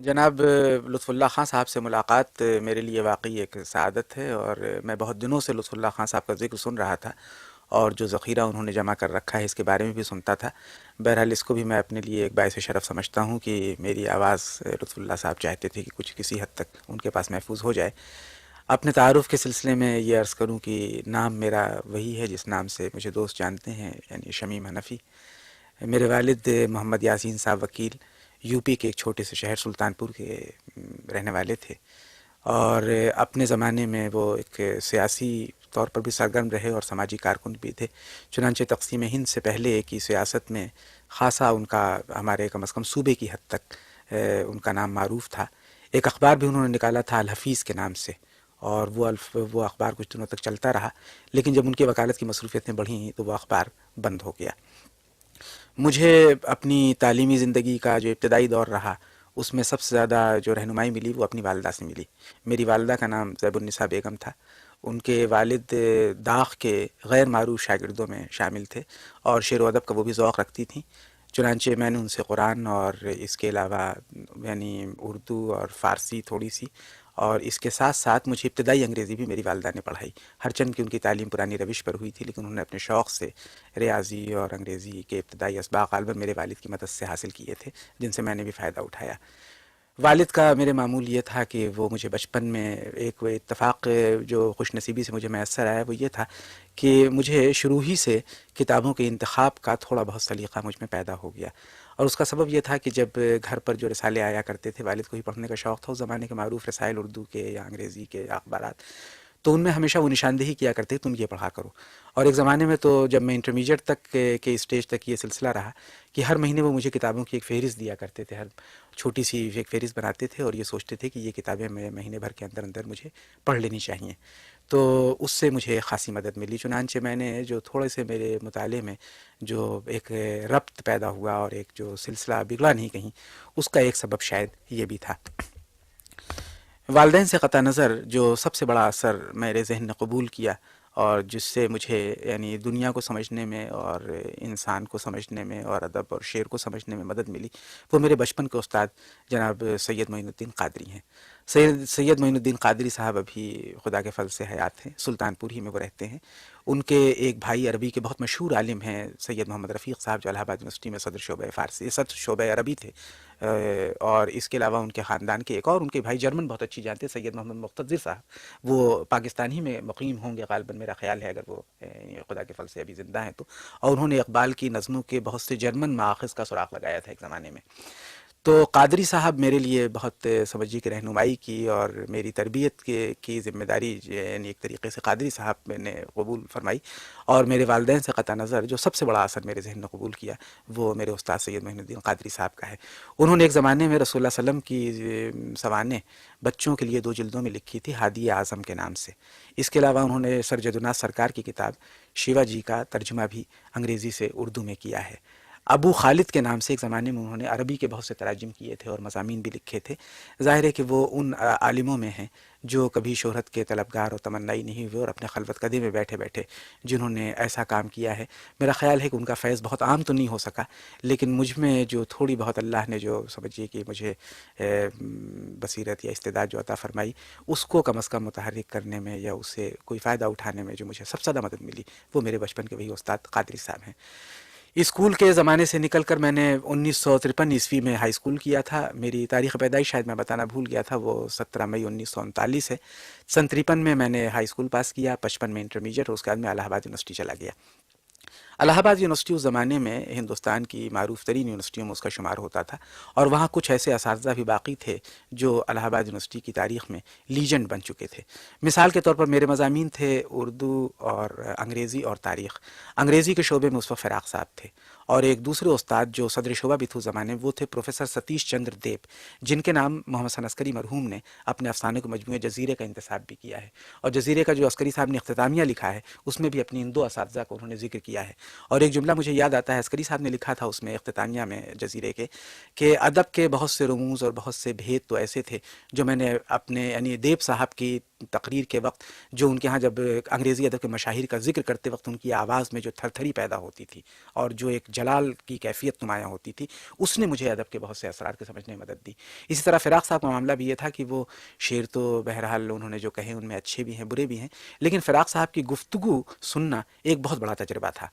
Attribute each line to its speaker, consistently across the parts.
Speaker 1: جناب لطف اللہ خان صاحب سے ملاقات میرے لیے واقعی ایک سعادت ہے، اور میں بہت دنوں سے لطف اللہ خان صاحب کا ذکر سن رہا تھا، اور جو ذخیرہ انہوں نے جمع کر رکھا ہے اس کے بارے میں بھی سنتا تھا۔ بہرحال اس کو بھی میں اپنے لیے ایک باعث شرف سمجھتا ہوں کہ میری آواز لطف اللہ صاحب چاہتے تھے کہ کچھ کسی حد تک ان کے پاس محفوظ ہو جائے۔ اپنے تعارف کے سلسلے میں یہ عرض کروں کہ نام میرا وہی ہے جس نام سے مجھے دوست جانتے ہیں، یعنی شمیم حنفی۔ میرے والد محمد یاسین صاحب وکیل یو پی کے ایک چھوٹے سے شہر سلطان پور کے رہنے والے تھے، اور اپنے زمانے میں وہ ایک سیاسی طور پر بھی سرگرم رہے اور سماجی کارکن بھی تھے۔ چنانچہ تقسیم ہند سے پہلے کی سیاست میں خاصا ان کا ہمارے کم از کم صوبے کی حد تک ان کا نام معروف تھا۔ ایک اخبار بھی انہوں نے نکالا تھا الحفیظ کے نام سے، اور وہ اخبار کچھ دنوں تک چلتا رہا، لیکن جب ان کی وکالت کی مصروفیتیں بڑھیں تو وہ اخبار بند ہو گیا۔ مجھے اپنی تعلیمی زندگی کا جو ابتدائی دور رہا اس میں سب سے زیادہ جو رہنمائی ملی وہ اپنی والدہ سے ملی۔ میری والدہ کا نام زیب النساء بیگم تھا۔ ان کے والد داغ کے غیر معروف شاگردوں میں شامل تھے، اور شعر و ادب کا وہ بھی ذوق رکھتی تھیں۔ چنانچہ میں نے ان سے قرآن اور اس کے علاوہ یعنی اردو اور فارسی تھوڑی سی، اور اس کے ساتھ ساتھ مجھے ابتدائی انگریزی بھی میری والدہ نے پڑھائی۔ ہرچند کہ ان کی تعلیم پرانی روش پر ہوئی تھی، لیکن انہوں نے اپنے شوق سے ریاضی اور انگریزی کے ابتدائی اسباق غالباً میرے والد کی مدد سے حاصل کیے تھے، جن سے میں نے بھی فائدہ اٹھایا۔ والد کا میرے معمول یہ تھا کہ وہ مجھے بچپن میں ایک وہ اتفاق جو خوش نصیبی سے مجھے میسر آیا وہ یہ تھا کہ مجھے شروع ہی سے کتابوں کے انتخاب کا تھوڑا بہت سلیقہ مجھ میں پیدا ہو گیا، اور اس کا سبب یہ تھا کہ جب گھر پر جو رسالے آیا کرتے تھے، والد کو ہی پڑھنے کا شوق تھا، اس زمانے کے معروف رسائل اردو کے یا انگریزی کے یا اخبارات، تو ان میں ہمیشہ وہ نشاندہی کیا کرتے تم یہ پڑھا کرو۔ اور ایک زمانے میں تو جب میں انٹرمیڈیٹ تک کے اسٹیج تک یہ سلسلہ رہا کہ ہر مہینے وہ مجھے کتابوں کی ایک فہرست دیا کرتے تھے، ہر چھوٹی سی ایک فہرست بناتے تھے، اور یہ سوچتے تھے کہ یہ کتابیں میں مہینے بھر کے اندر اندر مجھے پڑھ لینی چاہیے۔ تو اس سے مجھے خاصی مدد ملی، چنانچہ میں نے جو تھوڑے سے میرے مطالعے میں جو ایک ربط پیدا ہوا اور ایک جو سلسلہ بگڑا نہیں کہیں، اس کا ایک سبب شاید یہ بھی تھا۔ والدین سے قطع نظر جو سب سے بڑا اثر میرے ذہن نے قبول کیا، اور جس سے مجھے یعنی دنیا کو سمجھنے میں اور انسان کو سمجھنے میں اور ادب اور شعر کو سمجھنے میں مدد ملی، وہ میرے بچپن کے استاد جناب سید معین الدین قادری ہیں۔ سید معین الدین قادری صاحب ابھی خدا کے فضل سے حیات ہیں، سلطان پور ہی میں وہ رہتے ہیں۔ ان کے ایک بھائی عربی کے بہت مشہور عالم ہیں سید محمد رفیق صاحب، جو الہ آباد یونیورسٹی میں صدر شعبہ عربی تھے، اور اس کے علاوہ ان کے خاندان کے ایک اور ان کے بھائی جرمن بہت اچھی جانتے ہیں، سید محمد مقتدر صاحب، وہ پاکستان ہی میں مقیم ہوں گے غالباً، میرا خیال ہے، اگر وہ خدا کے فضل سے ابھی زندہ ہیں تو۔ اور انہوں نے اقبال کی نظموں کے بہت سے جرمن مآخذ کا سراغ لگایا تھا ایک زمانے میں۔ تو قادری صاحب میرے لیے بہت سمجھیے کہ رہنمائی کی اور میری تربیت کی ذمہ داری یعنی ایک طریقے سے قادری صاحب نے قبول فرمائی، اور میرے والدین سے قطع نظر جو سب سے بڑا اثر میرے ذہن نے قبول کیا وہ میرے استاد سید معین الدین قادری صاحب کا ہے۔ انہوں نے ایک زمانے میں رسول اللہ صلی اللہ علیہ وسلم کی سوانح بچوں کے لیے 2 جلدوں میں لکھی تھی، ہادی اعظم کے نام سے۔ اس کے علاوہ انہوں نے سر جدوناث سرکار کی کتاب شیوا جی کا ترجمہ بھی انگریزی سے اردو میں کیا ہے۔ ابو خالد کے نام سے ایک زمانے میں انہوں نے عربی کے بہت سے تراجم کیے تھے اور مضامین بھی لکھے تھے۔ ظاہر ہے کہ وہ ان عالموں میں ہیں جو کبھی شہرت کے طلبگار اور تمنائی نہیں ہوئے، اور اپنے خلوت کدے میں بیٹھے بیٹھے جنہوں نے ایسا کام کیا ہے۔ میرا خیال ہے کہ ان کا فیض بہت عام تو نہیں ہو سکا، لیکن مجھ میں جو تھوڑی بہت اللہ نے جو سمجھیے کہ مجھے بصیرت یا استعداد جو عطا فرمائی، اس کو کم از کم متحرک کرنے میں یا اسے کوئی فائدہ اٹھانے میں جو مجھے سب سے زیادہ مدد ملی وہ میرے بچپن کے وہی استاد قادری صاحب ہیں۔ اسکول کے زمانے سے نکل کر میں نے 1953 میں ہائی اسکول کیا تھا۔ میری تاریخ پیدائش شاید میں بتانا بھول گیا تھا، وہ 17 مئی 1939 ہے۔ سن 53 میں نے ہائی اسکول پاس کیا، 55 میں انٹرمیڈیٹ، اور اس کے بعد میں الہ آباد یونیورسٹی چلا گیا۔ الہ آباد یونیورسٹی اس زمانے میں ہندوستان کی معروف ترین یونیورسٹیوں میں اس کا شمار ہوتا تھا، اور وہاں کچھ ایسے اساتذہ بھی باقی تھے جو الہ آباد یونیورسٹی کی تاریخ میں لیجنڈ بن چکے تھے۔ مثال کے طور پر میرے مضامین تھے اردو اور انگریزی اور تاریخ۔ انگریزی کے شعبے میں اس وقت فراق صاحب تھے، اور ایک دوسرے استاد جو صدر شعبہ بھی تھے اس زمانے وہ تھے پروفیسر ستیش چندر دیب، جن کے نام محمد حسن عسکری مرحوم نے اپنے افسانے کو مجموعے جزیرے کا انتساب بھی کیا ہے، اور جزیرے کا جو عسکری صاحب نے اختتامیہ لکھا ہے اس میں بھی اپنی ان 2 اساتذہ کو انہوں نے ذکر کیا ہے۔ اور ایک جملہ مجھے یاد آتا ہے عسکری صاحب نے لکھا تھا اس میں اختتامیہ میں جزیرے کے، کہ ادب کے بہت سے رموز اور بہت سے بھید تو ایسے تھے جو میں نے اپنے یعنی دیب صاحب کی تقریر کے وقت، جو ان کے ہاں جب انگریزی ادب کے مشاہیر کا ذکر کرتے وقت ان کی آواز میں جو تھر تھری پیدا ہوتی تھی اور جو ایک جلال کی کیفیت نمایاں ہوتی تھی، اس نے مجھے ادب کے بہت سے اسرار کو سمجھنے میں مدد دی۔ اسی طرح فراق صاحب کا معاملہ بھی یہ تھا کہ وہ شعر تو بہرحال انہوں نے جو کہے ان میں اچھے بھی ہیں برے بھی ہیں، لیکن فراق صاحب کی گفتگو سننا ایک بہت بڑا تجربہ تھا۔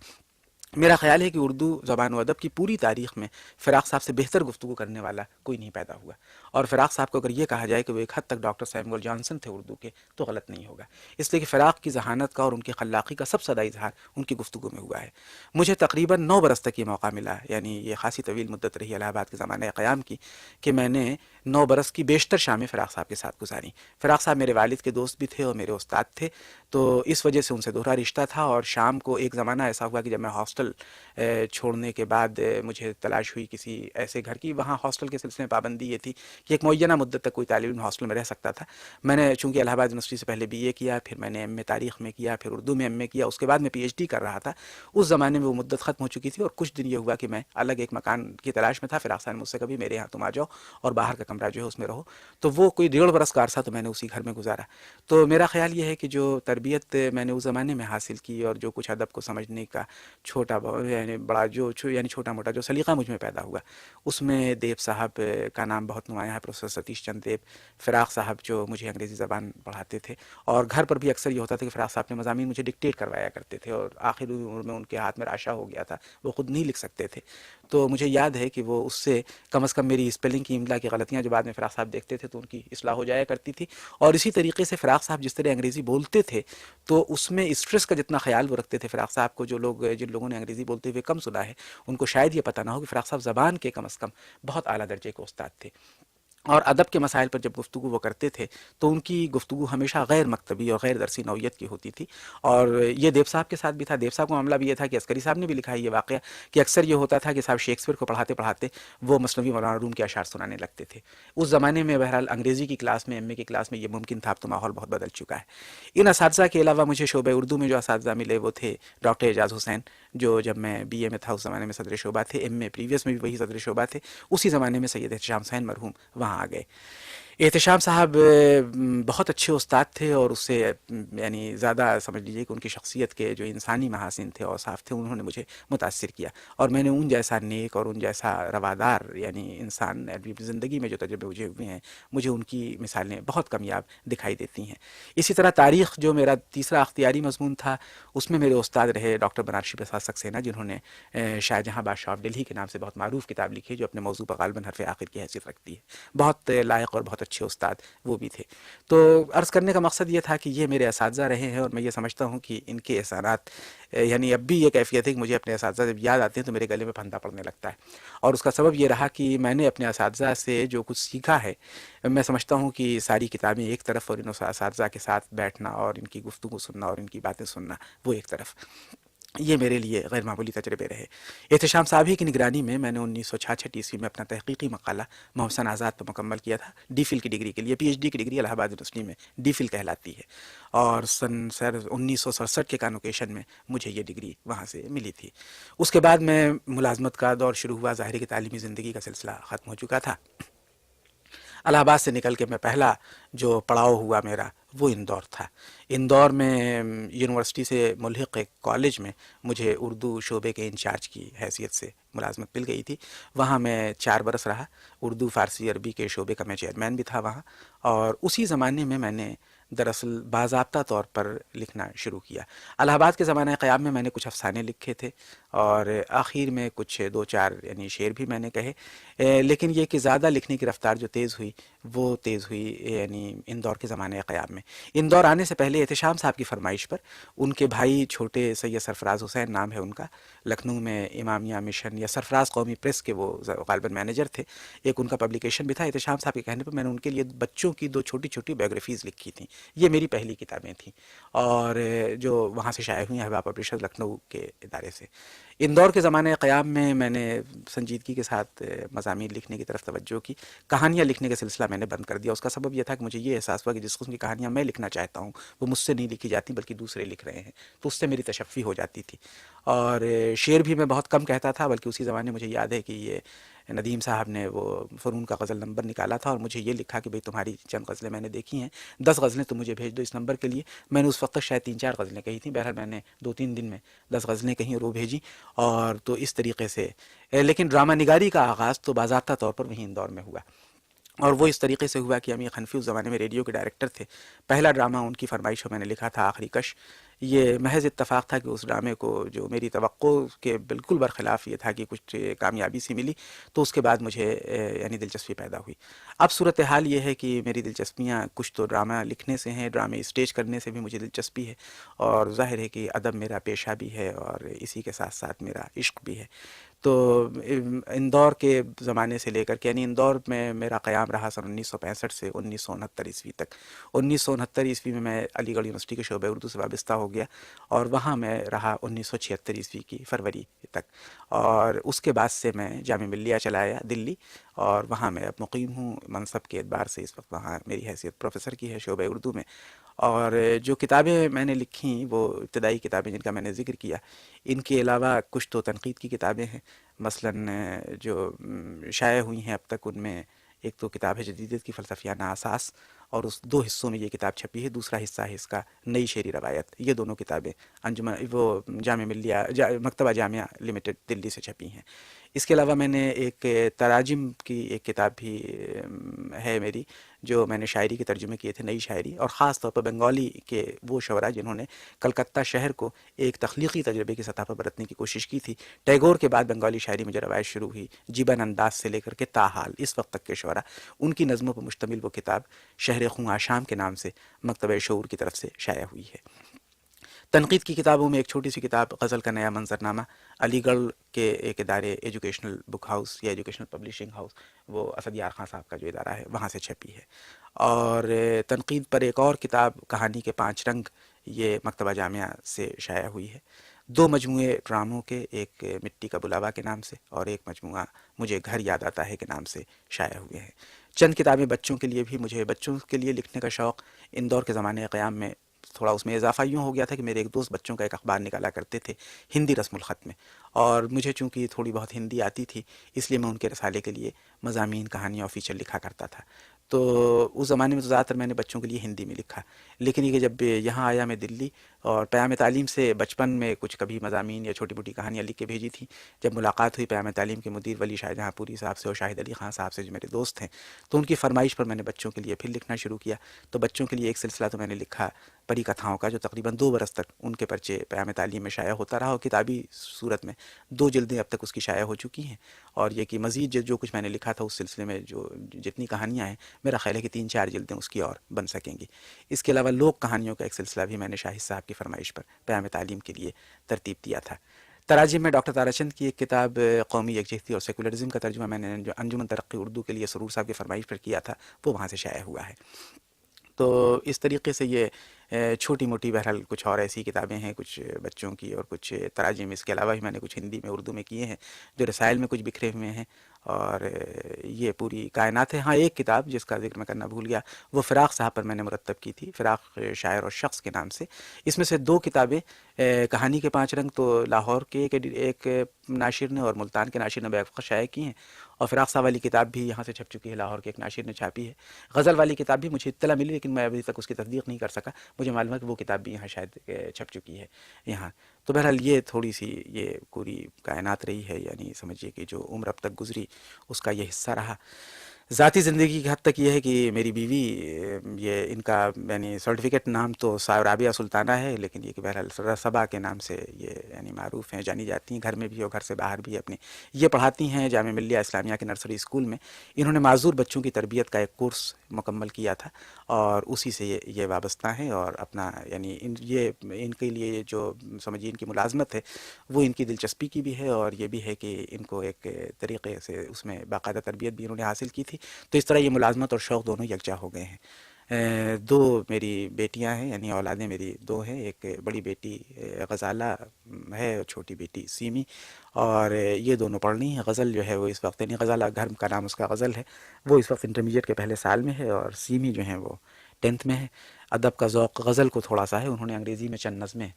Speaker 1: میرا خیال ہے کہ اردو زبان و ادب کی پوری تاریخ میں فراق صاحب سے بہتر گفتگو کرنے والا کوئی نہیں پیدا ہوا، اور فراق صاحب کو اگر یہ کہا جائے کہ وہ ایک حد تک ڈاکٹر سیموئل جانسن تھے اردو کے، تو غلط نہیں ہوگا، اس لیے کہ فراق کی ذہانت کا اور ان کی خلاقی کا سب سے زیادہ اظہار ان کی گفتگو میں ہوا ہے۔ مجھے تقریباً 9 برس تک یہ موقع ملا، یعنی یہ خاصی طویل مدت رہی الہ آباد کے زمانہ قیام کی، کہ میں نے 9 برس کی بیشتر شامیں فراق صاحب کے ساتھ گزاری۔ فراق صاحب میرے والد کے دوست بھی تھے اور میرے استاد تھے، تو اس وجہ سے ان سے دوہرا رشتہ تھا، اور شام کو ایک زمانہ ایسا ہوا کہ جب میں ہاسٹل چھوڑنے کے بعد مجھے تلاش ہوئی کسی ایسے گھر کی، وہاں ہاسٹل کے سلسلے میں پابندی یہ تھی کہ ایک معینہ مدت تک کوئی طالب علم ہاسٹل میں رہ سکتا تھا۔ میں نے چونکہ الہ آباد یونیورسٹی سے پہلے بی اے کیا، پھر میں نے ایم اے تاریخ میں کیا، پھر اردو میں ایم اے کیا، اس کے بعد میں پی ایچ ڈی کر رہا تھا۔ اس زمانے میں وہ مدت ختم ہو چکی تھی، اور کچھ دن یہ ہوا کہ میں الگ ایک مکان کی تلاش میں تھا۔ فراق صاحب نے مجھ سے کبھی میرے یہاں تم آ جاؤ اور باہر کا کمرہ جو ہے اس میں رہو، تو وہ کوئی 1.5 برس کا عرصہ تو میں نے اسی گھر میں گزارا۔ تو میرا خیال یہ ہے کہ جو تربیت میں نے اس زمانے میں حاصل کی، اور جو کچھ ادب کو سمجھنے کا یعنی بڑا یعنی چھوٹا موٹا جو سلیقہ مجھ میں پیدا ہوا، اس میں دیو صاحب کا نام بہت نمایاں ہے، پروفیسر ستیش چند دیو، فراق صاحب جو مجھے انگریزی زبان پڑھاتے تھے، اور گھر پر بھی اکثر یہ ہوتا تھا کہ فراق صاحب نے مضامین مجھے ڈکٹیٹ کروایا کرتے تھے، اور آخر عمر میں ان کے ہاتھ میں راشا ہو گیا تھا، وہ خود نہیں لکھ سکتے تھے، تو مجھے یاد ہے کہ وہ اس سے کم از کم میری اسپیلنگ کی، املا کی غلطیاں جو بعد میں فراق صاحب دیکھتے تھے تو ان کی اصلاح ہو جایا کرتی تھی۔ اور اسی طریقے سے فراق صاحب جس طرح انگریزی بولتے تھے، تو اس میں اسٹریس کا جتنا خیال وہ رکھتے تھے فراق صاحب کو، جن لوگوں نے انگریزی بولتے ہوئے کم سنا ہے ان کو شاید یہ پتہ نہ ہو کہ فراق صاحب زبان کے کم از کم بہت اعلیٰ درجے کے استاد تھے، اور ادب کے مسائل پر جب گفتگو وہ کرتے تھے تو ان کی گفتگو ہمیشہ غیر مکتبی اور غیر درسی نوعیت کی ہوتی تھی۔ اور یہ دیو صاحب کے ساتھ بھی تھا۔ دیو صاحب کا معاملہ بھی یہ تھا کہ عسکری صاحب نے بھی لکھا ہے یہ واقعہ کہ اکثر یہ ہوتا تھا کہ صاحب شیکسپیئر کو پڑھاتے پڑھاتے وہ مثنوی مولانا روم کے اشعار سنانے لگتے تھے۔ اس زمانے میں بہرحال انگریزی کی کلاس میں، ایم اے کی کلاس میں یہ ممکن تھا، اب تو ماحول بہت بدل چکا ہے۔ ان اساتذہ کے علاوہ مجھے شعبہ اردو میں جو اساتذہ ملے وہ تھے ڈاکٹر اعجاز حسین، جو جب میں بی اے میں تھا اس زمانے میں صدر شعبہ تھے، ایم اے پریویس میں بھی وہی صدر شعبہ تھے، اسی زمانے میں سید احتشام حسین مرحوم وہاں آ گئے۔ احتشام صاحب بہت اچھے استاد تھے، اور اس سے یعنی زیادہ سمجھ لیجیے کہ ان کی شخصیت کے جو انسانی محاسن تھے اور صاف تھے، انہوں نے مجھے متاثر کیا، اور میں نے ان جیسا نیک اور ان جیسا روادار یعنی انسان زندگی میں جو تجربے مجھے ہوئے ہیں، مجھے ان کی مثالیں بہت کمیاب دکھائی دیتی ہیں۔ اسی طرح تاریخ جو میرا تیسرا اختیاری مضمون تھا، اس میں میرے استاد رہے ڈاکٹر بنارشی پرساد سکسینہ، جنہوں نے شاہ جہاں بادشاہ آف دلہی کے نام سے بہت معروف کتاب لکھی ہے، جو اپنے موضوع پر غالباً حرف آخر کی حیثیت رکھتی ہے۔ بہت لائق اور بہت اچھے استاد وہ بھی تھے۔ تو عرض کرنے کا مقصد یہ تھا کہ یہ میرے اساتذہ رہے ہیں، اور میں یہ سمجھتا ہوں کہ ان کے احسانات یعنی اب بھی یہ کیفیت ہے کہ مجھے اپنے اساتذہ جب یاد آتے ہیں تو میرے گلے میں پھندا پڑنے لگتا ہے، اور اس کا سبب یہ رہا کہ میں نے اپنے اساتذہ سے جو کچھ سیکھا ہے، میں سمجھتا ہوں کہ ساری کتابیں ایک طرف اور ان اساتذہ کے ساتھ بیٹھنا اور ان کی گفتگو سننا اور ان کی باتیں سننا وہ ایک طرف، یہ میرے لیے غیر معمولی تجربے رہے۔ احتشام صاحب ہی کی نگرانی میں میں نے 1966 میں اپنا تحقیقی مقالہ محسن آزاد پر مکمل کیا تھا، ڈی فل کی ڈگری کے لیے۔ پی ایچ ڈی کی ڈگری الہ آباد یونیورسٹی میں ڈی فل کہلاتی ہے، اور سن 1967 کے کانوکیشن میں مجھے یہ ڈگری وہاں سے ملی تھی۔ اس کے بعد میں ملازمت کا دور شروع ہوا، ظاہر ہے کہ تعلیمی زندگی کا سلسلہ ختم ہو چکا تھا۔ الہ آباد سے نکل کے میں پہلا جو پڑاؤ ہوا میرا وہ اندور تھا۔ اندور میں یونیورسٹی سے ملحق ایک کالج میں مجھے اردو شعبے کے انچارج کی حیثیت سے ملازمت مل گئی تھی۔ وہاں میں 4 برس رہا، اردو فارسی عربی کے شعبے کا میں چیئرمین بھی تھا وہاں، اور اسی زمانے میں میں نے دراصل باضابطہ طور پر لکھنا شروع کیا۔ الہ آباد کے زمانہ قیام میں نے کچھ افسانے لکھے تھے، اور آخر میں کچھ 2-4 یعنی شعر بھی میں نے کہے، لیکن یہ کہ زیادہ لکھنے کی رفتار جو تیز ہوئی وہ تیز ہوئی یعنی اندور کے زمانہ قیام میں۔ اندور آنے سے پہلے احتشام صاحب کی فرمائش پر ان کے بھائی چھوٹے سید سرفراز حسین نام ہے ان کا، لکھنؤ میں امامیہ مشن یا سرفراز قومی پریس کے وہ غالباً مینیجر تھے، ایک ان کا پبلیکیشن بھی تھا۔ احتشام صاحب کے کہنے پر میں نے ان کے لیے بچوں کی 2 چھوٹی چھوٹی بایوگرافیز لکھی تھیں، یہ میری پہلی کتابیں تھیں، اور جو وہاں سے شائع ہوئی ہیں احباب پبلیشرز لکھنؤ کے ادارے سے۔ اندور کے زمانے قیام میں نے سنجیدگی کے ساتھ مضامین لکھنے کی طرف توجہ کی، کہانیاں لکھنے کا سلسلہ میں نے بند کر دیا۔ اس کا سبب یہ تھا کہ مجھے یہ احساس ہوا کہ جس قسم کی کہانیاں میں لکھنا چاہتا ہوں وہ مجھ سے نہیں لکھی جاتی بلکہ دوسرے لکھ رہے ہیں، تو اس سے میری تشفی ہو جاتی تھی۔ اور شعر بھی میں بہت کم کہتا تھا، بلکہ اسی زمانے مجھے یاد ہے کہ یہ ندیم صاحب نے وہ فنون کا غزل نمبر نکالا تھا، اور مجھے یہ لکھا کہ بھئی تمہاری چند غزلیں میں نے دیکھی ہیں، 10 غزلیں تم مجھے بھیج دو اس نمبر کے لیے۔ میں نے اس وقت شاید 3-4 غزلیں کہی تھیں، بہرحال میں نے 2-3 دن میں 10 غزلیں کہیں اور وہ بھیجی، اور تو اس طریقے سے لیکن ڈرامہ نگاری کا آغاز تو باضابطہ طور پر وہیں اندور میں ہوا، اور وہ اس طریقے سے ہوا کہ امیر حنفی اس زمانے میں ریڈیو کے ڈائریکٹر تھے. پہلا ڈرامہ ان کی فرمائش پر میں نے لکھا تھا آخری کش. یہ محض اتفاق تھا کہ اس ڈرامے کو جو میری توقع کے بالکل برخلاف یہ تھا کہ کچھ کامیابی سی ملی، تو اس کے بعد مجھے یعنی دلچسپی پیدا ہوئی. اب صورتحال یہ ہے کہ میری دلچسپیاں کچھ تو ڈرامہ لکھنے سے ہیں، ڈرامے اسٹیج کرنے سے بھی مجھے دلچسپی ہے، اور ظاہر ہے کہ ادب میرا پیشہ بھی ہے اور اسی کے ساتھ ساتھ میرا عشق بھی ہے. تو اندور کے زمانے سے لے کر کے، یعنی اندور میں میرا قیام رہا سن 1965 سے 1969 تک. 1969 میں علی گڑھ یونیورسٹی کے شعبہ اردو سے وابستہ ہو گیا، اور وہاں میں رہا 1976 کی فروری تک. اور اس کے بعد سے میں جامعہ ملیہ چلا آیا دلی، اور وہاں میں اب مقیم ہوں. منصب کے اعتبار سے اس وقت وہاں میری حیثیت پروفیسر کی ہے شعبہ اردو میں. اور جو کتابیں میں نے لکھیں وہ ابتدائی کتابیں جن کا میں نے ذکر کیا، ان کے علاوہ کچھ تو تنقید کی کتابیں ہیں. مثلاً جو شائع ہوئی ہیں اب تک، ان میں ایک تو کتاب ہے جدیدیت کی فلسفیانہ اساس، اور اس 2 حصوں میں یہ کتاب چھپی ہے. دوسرا حصہ ہے اس کا نئی شعری روایت. یہ دونوں کتابیں انجمن وہ جامعہ ملیہ مکتبہ جامعہ لمیٹڈ دلی سے چھپی ہیں. اس کے علاوہ میں نے ایک تراجم کی ایک کتاب بھی ہے میری، جو میں نے شاعری کے ترجمے کیے تھے، نئی شاعری، اور خاص طور پر بنگالی کے وہ شعراء جنہوں نے کلکتہ شہر کو ایک تخلیقی تجربے کی سطح پر برتنے کی کوشش کی تھی. ٹیگور کے بعد بنگالی شاعری میں جو روایت شروع ہوئی، جیبن انداز سے لے کر کے تاحال اس وقت تک کے شعراء، ان کی نظموں پر مشتمل وہ کتاب شہر خوں آشام کے نام سے مکتبہ شعور کی طرف سے شائع ہوئی ہے. تنقید کی کتابوں میں ایک چھوٹی سی کتاب غزل کا نیا منظرنامہ، علی گڑھ کے ایک ادارے ایجوکیشنل بک ہاؤس یا ایجوکیشنل پبلشنگ ہاؤس، وہ اسد یار خان صاحب کا جو ادارہ ہے، وہاں سے چھپی ہے. اور تنقید پر ایک اور کتاب کہانی کے 5 رنگ، یہ مکتبہ جامعہ سے شائع ہوئی ہے. 2 مجموعے ڈراموں کے، ایک مٹی کا بلاوا کے نام سے اور ایک مجموعہ مجھے گھر یاد آتا ہے کے نام سے شائع ہوئے ہیں. چند کتابیں بچوں کے لیے بھی، مجھے بچوں کے لیے لکھنے کا شوق اندور کے زمانے قیام میں تھوڑا اس میں اضافہ یوں ہو گیا تھا کہ میرے ایک دوست بچوں کا ایک اخبار نکالا کرتے تھے، ہندی رسم الخط میں، اور مجھے چونکہ تھوڑی بہت ہندی آتی تھی، اس لیے میں ان کے رسالے کے لیے مضامین، کہانیاں اور فیچر لکھا کرتا تھا. تو اس زمانے میں تو زیادہ تر میں نے بچوں کے لیے ہندی میں لکھا. لیکن یہ کہ جب یہاں آیا میں دلی، اور پیام تعلیم سے بچپن میں کچھ کبھی مضامین یا چھوٹی موٹی کہانیاں لکھ کے بھیجی تھیں. جب ملاقات ہوئی پیام تعلیم کے مدیر ولی شاہ جہاں پوری صاحب سے اور شاہد علی خان صاحب سے جو میرے دوست ہیں، تو ان کی فرمائش پر میں نے بچوں کے لیے پھر لکھنا شروع کیا. تو بچوں کے لیے ایک سلسلہ تو میں نے لکھا پری کتھاؤں کا، جو تقریباً 2 برس تک ان کے پرچے پیام تعلیم میں شائع ہوتا رہا، اور کتابی صورت میں 2 جلدیں اب تک اس کی شائع ہو چکی ہیں. اور یہ کہ مزید جو کچھ میں نے لکھا تھا اس سلسلے میں، جو جتنی کہانیاں ہیں، میرا خیال ہے کہ 3-4 جلدیں اس کی اور بن سکیں گی. اس کے علاوہ لوک کہانیوں کا ایک سلسلہ بھی میں نے شاہد صاحب کی فرمائش پر پیام تعلیم کے لیے ترتیب دیا تھا. تراجم میں ڈاکٹر تارا چند کی ایک کتاب قومی یکجہتی اور سیکولرزم کا ترجمہ میں نے جو انجمن ترقی اردو کے لیے سرور صاحب کی فرمائش پر کیا تھا، وہ وہاں سے شائع ہوا ہے. تو اس طریقے سے یہ چھوٹی موٹی بہرحال کچھ اور ایسی کتابیں ہیں، کچھ بچوں کی اور کچھ تراجم. اس کے علاوہ بھی میں نے کچھ ہندی میں، اردو میں کیے ہیں، جو رسائل میں کچھ بکھرے ہوئے ہیں، اور یہ پوری کائنات ہے. ہاں، ایک کتاب جس کا ذکر میں کرنا بھول گیا، وہ فراق صاحب پر میں نے مرتب کی تھی، فراق شاعر اور شخص کے نام سے. اس میں سے 2 کتابیں، کہانی کے 5 رنگ تو لاہور کے ایک ناشر نے اور ملتان کے ناشر نے بیک وقت شائع کی ہیں، اور فراق صاحب والی کتاب بھی یہاں سے چھپ چکی ہے، لاہور کے ایک ناشر نے چھاپی ہے. غزل والی کتاب بھی مجھے اطلاع ملی، لیکن میں ابھی تک اس کی تصدیق نہیں کر سکا. مجھے معلوم ہے کہ وہ کتاب بھی یہاں شاید چھپ چکی ہے یہاں. تو بہرحال یہ تھوڑی سی یہ پوری کائنات رہی ہے، یعنی سمجھیے کہ جو عمر اب تک گزری اس کا یہ حصہ رہا. ذاتی زندگی کی حد تک یہ ہے کہ میری بیوی، یہ ان کا یعنی سرٹیفکیٹ نام تو رابعہ سلطانہ ہے، لیکن یہ کہ بہرحال صبا کے نام سے یہ یعنی معروف ہیں، جانی جاتی ہیں، گھر میں بھی اور گھر سے باہر بھی. اپنی یہ پڑھاتی ہیں جامعہ ملیہ اسلامیہ کے نرسری اسکول میں. انہوں نے معذور بچوں کی تربیت کا ایک کورس مکمل کیا تھا، اور اسی سے یہ وابستہ ہیں. اور اپنا یعنی ان کے لیے جو سمجھیے ان کی ملازمت ہے، وہ ان کی دلچسپی کی بھی ہے، اور یہ بھی ہے کہ ان کو ایک طریقے سے اس میں باقاعدہ تربیت بھی انہوں نے حاصل کی تھی. تو اس طرح یہ ملازمت اور شوق دونوں یکجا ہو گئے ہیں. 2 میری بیٹیاں ہیں، یعنی اولادیں میری 2 ہیں. ایک بڑی بیٹی غزالہ ہے اور چھوٹی بیٹی سیمی، اور یہ دونوں پڑھ رہی ہیں. غزل جو ہے وہ اس وقت، یعنی غزالہ گھر کا نام اس کا غزل ہے، وہ اس وقت انٹرمیڈیٹ کے پہلے سال میں ہے، اور سیمی جو ہیں وہ 10th میں ہے. ادب کا ذوق غزل کو تھوڑا سا ہے. انہوں نے انگریزی میں چند نظمیں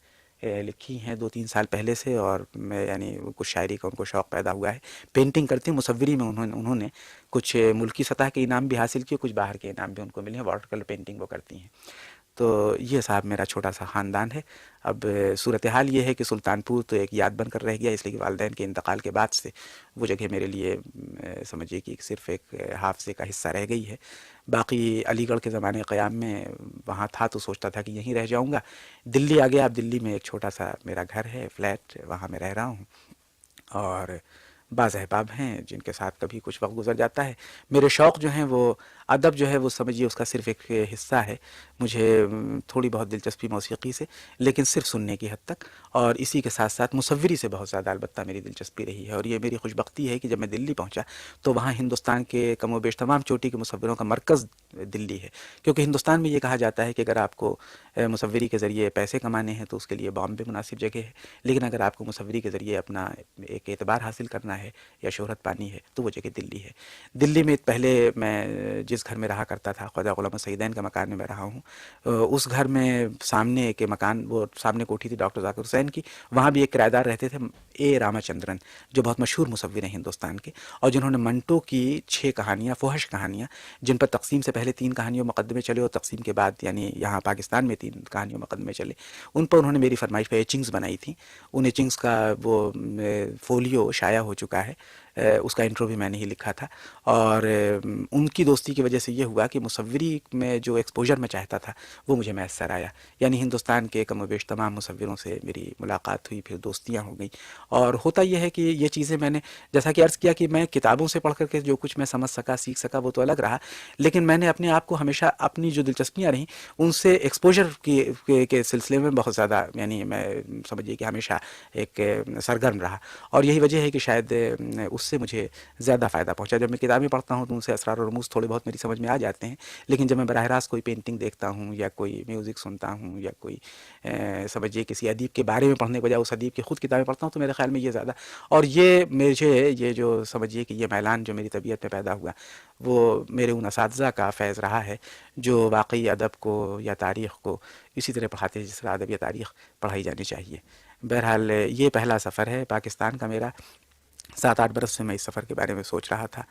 Speaker 1: لکھی ہیں 2-3 سال پہلے سے، اور میں یعنی کچھ شاعری کا ان کو شوق پیدا ہوا ہے. پینٹنگ کرتی ہیں، مصوری میں انہوں نے کچھ ملکی سطح کے انعام بھی حاصل کیے، کچھ باہر کے انعام بھی ان کو ملے ہیں. واٹر کلر پینٹنگ وہ کرتی ہیں. تو یہ صاحب میرا چھوٹا سا خاندان ہے. اب صورتحال یہ ہے کہ سلطان پور تو ایک یاد بن کر رہ گیا، اس لیے کہ والدین کے انتقال کے بعد سے وہ جگہ میرے لیے سمجھیے کہ صرف ایک حافظے کا حصہ رہ گئی ہے. باقی علی گڑھ کے زمانے قیام میں وہاں تھا تو سوچتا تھا کہ یہیں رہ جاؤں گا. دلی آ گیا. اب دلی میں ایک چھوٹا سا میرا گھر ہے، فلیٹ، وہاں میں رہ رہا ہوں. اور بعض احباب ہیں جن کے ساتھ کبھی کچھ وقت گزر جاتا ہے. میرے شوق جو ہیں وہ ادب جو ہے وہ سمجھیے اس کا صرف ایک حصہ ہے. مجھے تھوڑی بہت دلچسپی موسیقی سے، لیکن صرف سننے کی حد تک، اور اسی کے ساتھ ساتھ مصوری سے بہت زیادہ البتہ میری دلچسپی رہی ہے. اور یہ میری خوش بختی ہے کہ جب میں دلی پہنچا تو وہاں ہندوستان کے کم و بیش تمام چوٹی کے مصوروں کا مرکز دلی ہے. کیونکہ ہندوستان میں یہ کہا جاتا ہے کہ اگر آپ کو مصوری کے ذریعے پیسے کمانے ہیں تو اس کے لیے بامبے مناسب جگہ ہے، لیکن اگر آپ کو مصوری کے ذریعے اپنا ایک اعتبار حاصل کرنا ہے یا شہرت پانی ہے تو وہ جگہ دلی ہے. دلی میں پہلے میں جس گھر میں رہا کرتا تھا، خواجہ غلام سیدین کا مکان میں رہا ہوں. اس گھر میں سامنے کے مکان، وہ سامنے کوٹھی تھی ڈاکٹر ذاکر حسین کی، وہاں بھی ایک کرایہ دار رہتے تھے، اے راما چندرن، جو بہت مشہور مصور ہیں ہندوستان کے، اور جنہوں نے منٹو کی 6 کہانیاں، فحش کہانیاں، جن پر تقسیم سے پہلے 3 کہانیوں مقدمے چلے اور تقسیم کے بعد یعنی یہاں پاکستان میں 3 کہانیوں مقدمے چلے، ان پر انہوں نے میری فرمائش پہ ایچنگز بنائی تھیں. ان ایچنگز کا وہ فولیو شائع ہو چکا ہے. اس کا انٹرو بھی میں نے ہی لکھا تھا. اور ان کی دوستی کی وجہ سے یہ ہوا کہ مصوری میں جو ایکسپوجر میں چاہتا تھا وہ مجھے میسر آیا. یعنی ہندوستان کے کم و بیش تمام مصوروں سے میری ملاقات ہوئی، پھر دوستیاں ہو گئیں. اور ہوتا یہ ہے کہ یہ چیزیں میں نے جیسا کہ عرض کیا کہ میں کتابوں سے پڑھ کر کے جو کچھ میں سمجھ سکا، سیکھ سکا، وہ تو الگ رہا، لیکن میں نے اپنے آپ کو ہمیشہ اپنی جو دلچسپیاں رہیں ان سے ایکسپوجر کے سلسلے میں بہت زیادہ، یعنی میں سمجھیے کہ ہمیشہ ایک سرگرم رہا. اور یہی وجہ ہے کہ شاید اس سے مجھے زیادہ فائدہ پہنچا. جب میں کتابیں پڑھتا ہوں تو ان سے اسرار و رموز تھوڑے بہت میری سمجھ میں آ جاتے ہیں، لیکن جب میں براہ راست کوئی پینٹنگ دیکھتا ہوں یا کوئی میوزک سنتا ہوں یا کوئی سمجھیے کسی ادیب کے بارے میں پڑھنے کے بجائے اس ادیب کی خود کتابیں پڑھتا ہوں تو میرے خیال میں یہ زیادہ، اور یہ مجھے یہ جو سمجھیے کہ یہ میلان جو میری طبیعت میں پیدا ہوا وہ میرے ان اساتذہ کا فیض رہا ہے جو واقعی ادب کو یا تاریخ کو اسی طرح پڑھاتے ہیں جس طرح ادب یا تاریخ پڑھائی جانی چاہیے. بہرحال یہ پہلا سفر ہے پاکستان کا میرا. 7-8 برس سے میں اس سفر کے بارے میں سوچ رہا تھا.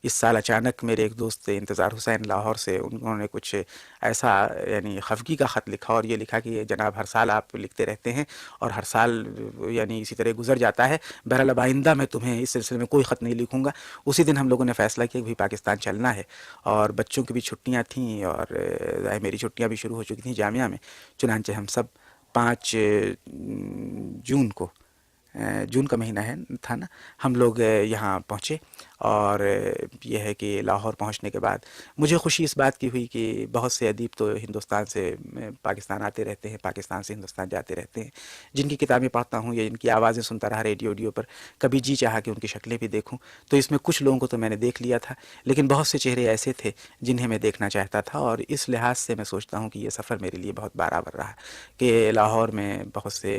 Speaker 1: اس سال اچانک میرے ایک دوست انتظار حسین لاہور سے، انہوں نے کچھ ایسا یعنی خفگی کا خط لکھا اور یہ لکھا کہ جناب ہر سال آپ لکھتے رہتے ہیں اور ہر سال یعنی اسی طرح گزر جاتا ہے، بہرحال اب آئندہ میں تمہیں اس سلسلے میں کوئی خط نہیں لکھوں گا. اسی دن ہم لوگوں نے فیصلہ کیا کہ بھی پاکستان چلنا ہے، اور بچوں کی بھی چھٹیاں تھیں اور میری چھٹیاں بھی شروع ہو چکی تھیں جامعہ میں. چنانچہ ہم سب 5 جون کو، جون کا مہینہ تھا نا، ہم لوگ یہاں پہنچے. اور یہ ہے کہ لاہور پہنچنے کے بعد مجھے خوشی اس بات کی ہوئی کہ بہت سے ادیب تو ہندوستان سے پاکستان آتے رہتے ہیں، پاکستان سے ہندوستان جاتے رہتے ہیں، جن کی کتابیں پڑھتا ہوں یا جن کی آوازیں سنتا رہا ریڈیو پر. کبھی جی چاہا کہ ان کی شکلیں بھی دیکھوں، تو اس میں کچھ لوگوں کو تو میں نے دیکھ لیا تھا، لیکن بہت سے چہرے ایسے تھے جنہیں میں دیکھنا چاہتا تھا. اور اس لحاظ سے میں سوچتا ہوں کہ یہ سفر میرے لیے بہت بارآور رہا کہ لاہور میں بہت سے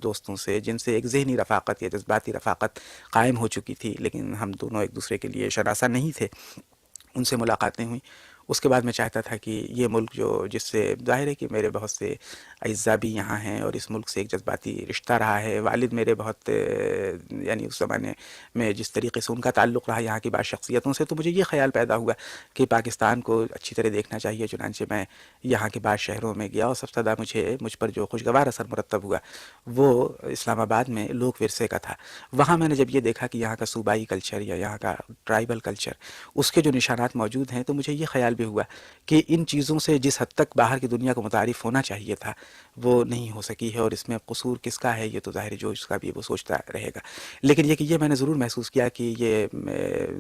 Speaker 1: دوستوں سے جن سے ایک ذہنی رفاقت یا جذباتی رفاقت قائم ہو چکی تھی، لیکن ہم دونوں ایک دوسرے کے لیے شناسا نہیں تھے، ان سے ملاقاتیں ہوئیں. اس کے بعد میں چاہتا تھا کہ یہ ملک جو جس سے ظاہر ہے کہ میرے بہت سے اعزا بھی یہاں ہیں اور اس ملک سے ایک جذباتی رشتہ رہا ہے. والد میرے بہت یعنی اس زمانے میں جس طریقے سے ان کا تعلق رہا یہاں کی بعض شخصیتوں سے، تو مجھے یہ خیال پیدا ہوا کہ پاکستان کو اچھی طرح دیکھنا چاہیے. چنانچہ میں یہاں کے بعض شہروں میں گیا اور سب سے زیادہ مجھ پر جو خوشگوار اثر مرتب ہوا وہ اسلام آباد میں لوک ورثے کا تھا. وہاں میں نے جب یہ دیکھا کہ یہاں کا صوبائی کلچر یا یہاں کا ٹرائبل کلچر، اس کے جو نشانات موجود ہیں، تو مجھے یہ خیال بھی ہوا کہ ان چیزوں سے جس حد تک باہر کی دنیا کو متعارف ہونا چاہیے تھا وہ نہیں ہو سکی ہے. اور اس میں قصور کس کا ہے یہ تو ظاہر جو اس کا بھی وہ سوچتا رہے گا. لیکن یہ کہ یہ میں نے ضرور محسوس کیا کہ یہ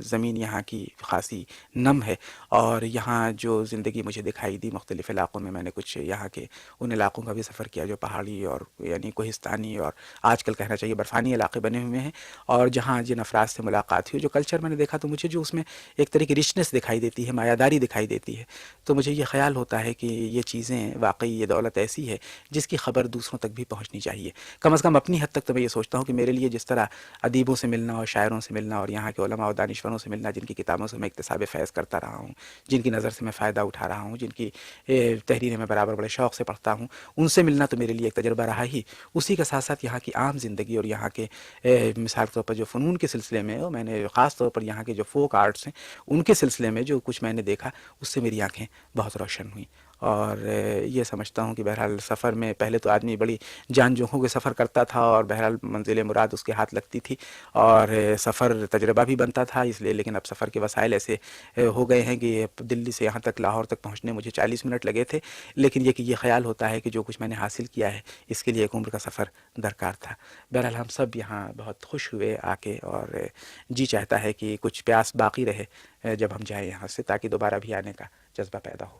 Speaker 1: زمین یہاں کی خاصی نم ہے، اور یہاں جو زندگی مجھے دکھائی دی مختلف علاقوں میں، میں نے کچھ یہاں کے ان علاقوں کا بھی سفر کیا جو پہاڑی اور یعنی کوہستانی اور آج کل کہنا چاہیے برفانی علاقے بنے ہوئے ہیں. اور جہاں جن افراد سے ملاقات ہوئی، جو کلچر میں نے دیکھا، تو مجھے جو اس میں ایک طرح کی رچنس دکھائی دیتی ہے، مایاداری دکھائی دیتی ہے، تو مجھے یہ خیال ہوتا ہے کہ یہ چیزیں واقعی یہ دولت ایسی ہے جس کی خبر دوسروں تک بھی پہنچنی چاہیے. کم از کم اپنی حد تک تو میں یہ سوچتا ہوں کہ میرے لیے جس طرح ادیبوں سے ملنا اور شاعروں سے ملنا اور یہاں کے علماء اور دانشوروں سے ملنا جن کی کتابوں سے میں اکتساب فیض کرتا رہا ہوں، جن کی نظر سے میں فائدہ اٹھا رہا ہوں، جن کی تحریریں میں برابر بڑے شوق سے پڑھتا ہوں، ان سے ملنا تو میرے لیے ایک تجربہ رہا ہی. اسی کے ساتھ ساتھ یہاں کی عام زندگی اور یہاں کے مثال کے طور پر جو فنون کے سلسلے میں، اور میں نے خاص طور پر یہاں کے جو فوک آرٹس ہیں ان کے سلسلے میں جو کچھ میں نے دیکھا، اس سے میری آنکھیں بہت روشن ہوئیں. اور یہ سمجھتا ہوں کہ بہرحال سفر میں پہلے تو آدمی بڑی جان جوکھوں کے سفر کرتا تھا اور بہرحال منزل مراد اس کے ہاتھ لگتی تھی اور سفر تجربہ بھی بنتا تھا اس لیے، لیکن اب سفر کے وسائل ایسے ہو گئے ہیں کہ دلی سے یہاں تک لاہور تک پہنچنے مجھے 40 منٹ لگے تھے، لیکن یہ خیال ہوتا ہے کہ جو کچھ میں نے حاصل کیا ہے اس کے لیے ایک عمر کا سفر درکار تھا۔ بہرحال ہم سب یہاں بہت خوش ہوئے آ کے، اور جی چاہتا ہے کہ کچھ پیاس باقی رہے جب ہم جائیں یہاں سے، تاکہ دوبارہ بھی آنے کا جذبہ پیدا ہو۔